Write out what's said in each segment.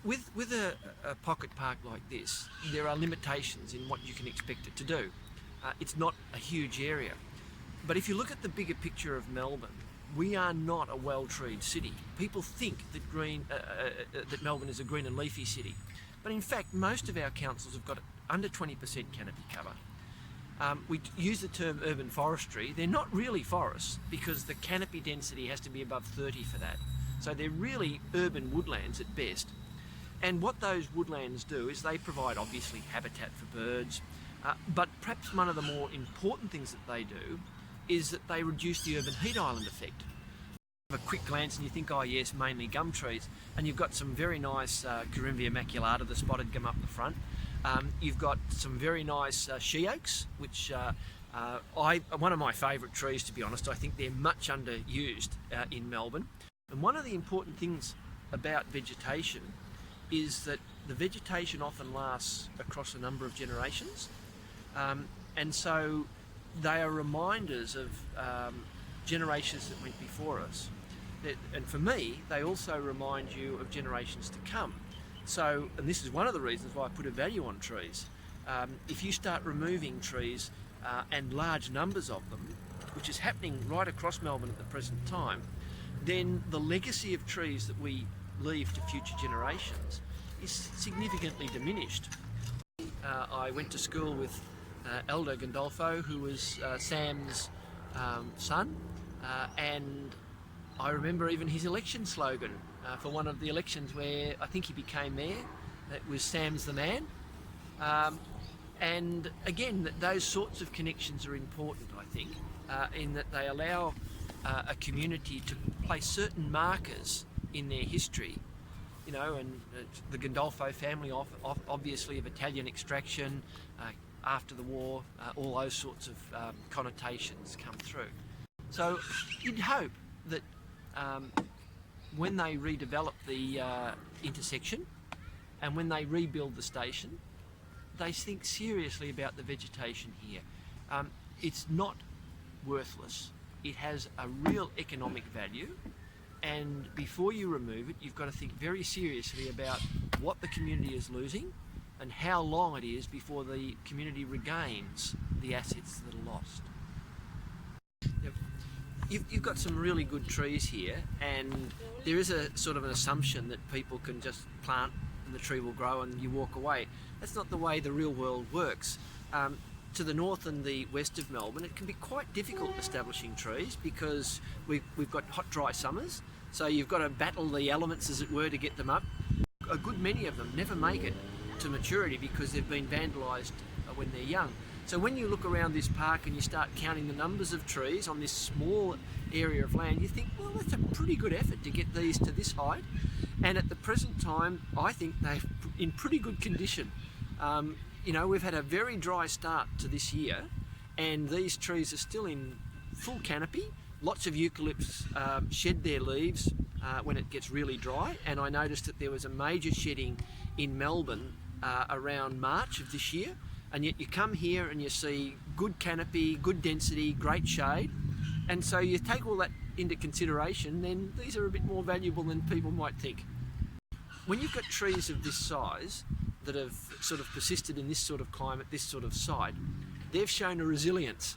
With a pocket park like this, there are limitations in what you can expect it to do. It's not a huge area. But if you look at the bigger picture of Melbourne, we are not a well-treed city. People think that Melbourne is a green and leafy city. But in fact, most of our councils have got under 20% canopy cover. We use the term urban forestry. They're not really forests because the canopy density has to be above 30 for that. So they're really urban woodlands at best. And what those woodlands do is they provide obviously habitat for birds, but perhaps one of the more important things that they do is that they reduce the urban heat island effect. A quick glance and you think, oh yes, mainly gum trees, and you've got some very nice Corymbia maculata, the spotted gum up the front. You've got some very nice she oaks, which one of my favourite trees, to be honest. I think they're much underused in Melbourne. And one of the important things about vegetation is that the vegetation often lasts across a number of generations, and so they are reminders of generations that went before us. And for me, they also remind you of generations to come. So, and this is one of the reasons why I put a value on trees. If you start removing trees and large numbers of them, which is happening right across Melbourne at the present time, then the legacy of trees that we leave to future generations is significantly diminished. I went to school with Aldo Gandolfo, who was Sam's son, and I remember even his election slogan for one of the elections where I think he became mayor. It was "Sam's the man." And again, those sorts of connections are important, I think, in that they allow a community to place certain markers in their history. You know, and the Gandolfo family, obviously of Italian extraction, after the war, all those sorts of connotations come through. So you'd hope that when they redevelop the intersection and when they rebuild the station, they think seriously about the vegetation here. It's not worthless. It has a real economic value, and before you remove it, you've got to think very seriously about what the community is losing and how long it is before the community regains the assets that are lost. You've got some really good trees here, and there is a sort of an assumption that people can just plant and the tree will grow and you walk away. That's not the way the real world works. To the north and the west of Melbourne, it can be quite difficult establishing trees because we've got hot, dry summers, so you've got to battle the elements, as it were, to get them up. A good many of them never make it to maturity because they've been vandalised when they're young. So when you look around this park and you start counting the numbers of trees on this small area of land, you think, well, that's a pretty good effort to get these to this height. And at the present time, I think they're in pretty good condition. You know, we've had a very dry start to this year, and these trees are still in full canopy. Lots of eucalypts shed their leaves when it gets really dry, and I noticed that there was a major shedding in Melbourne around March of this year, and yet you come here and you see good canopy, good density, great shade, and so you take all that into consideration, then these are a bit more valuable than people might think. When you've got trees of this size that have sort of persisted in this sort of climate, this sort of site, they've shown a resilience.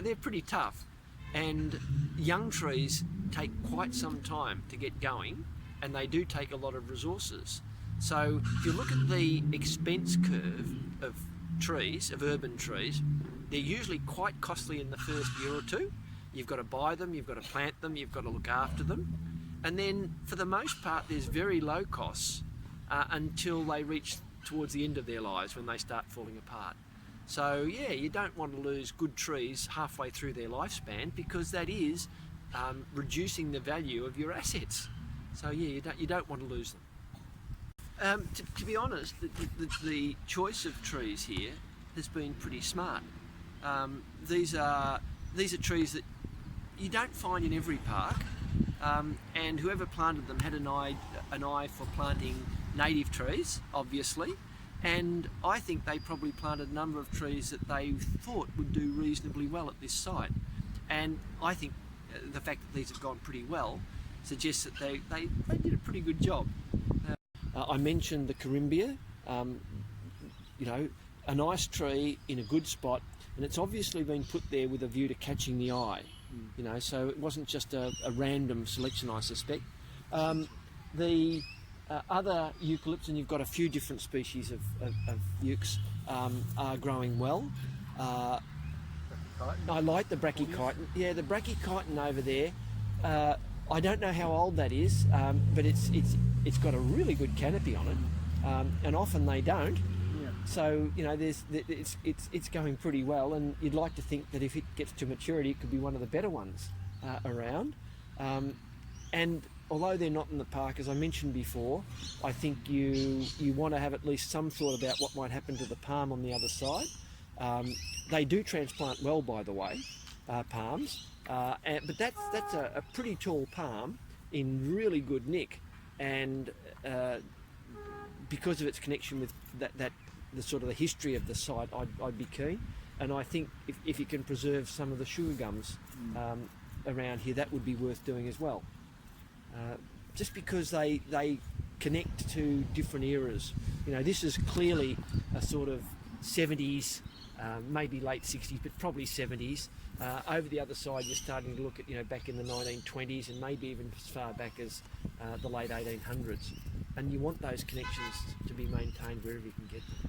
They're pretty tough, and young trees take quite some time to get going, and they do take a lot of resources. So if you look at the expense curve of trees, of urban trees, they're usually quite costly in the first year or two. You've got to buy them, you've got to plant them, you've got to look after them, and then for the most part there's very low costs until they reach towards the end of their lives when they start falling apart. So yeah, you don't want to lose good trees halfway through their lifespan, because that is reducing the value of your assets. So yeah, you don't want to lose them. To be honest, the choice of trees here has been pretty smart. These are trees that you don't find in every park, and whoever planted them had an eye for planting native trees, obviously, and I think they probably planted a number of trees that they thought would do reasonably well at this site. And I think the fact that these have gone pretty well suggests that they did a pretty good job. I mentioned the Carimbia, you know, a nice tree in a good spot, and it's obviously been put there with a view to catching the eye, you know, so it wasn't just a random selection, I suspect. The other eucalypts, and you've got a few different species of eucs, are growing well. I like the brachychiton. Yeah, the brachychiton over there. I don't know how old that is, but it's got a really good canopy on it, and often they don't. Yeah. So you know, it's going pretty well, and you'd like to think that if it gets to maturity, it could be one of the better ones around. And although they're not in the park, as I mentioned before, I think you want to have at least some thought about what might happen to the palm on the other side. They do transplant well, by the way, palms, but that's a pretty tall palm in really good nick, and because of its connection with the sort of the history of the site, I'd be keen. And I think if you can preserve some of the sugar gums around here, that would be worth doing as well. Just because they connect to different eras. You know, this is clearly a sort of 70s, maybe late 60s, but probably 70s. Over the other side, you're starting to look at, you know, back in the 1920s and maybe even as far back as the late 1800s. And you want those connections to be maintained wherever you can get them.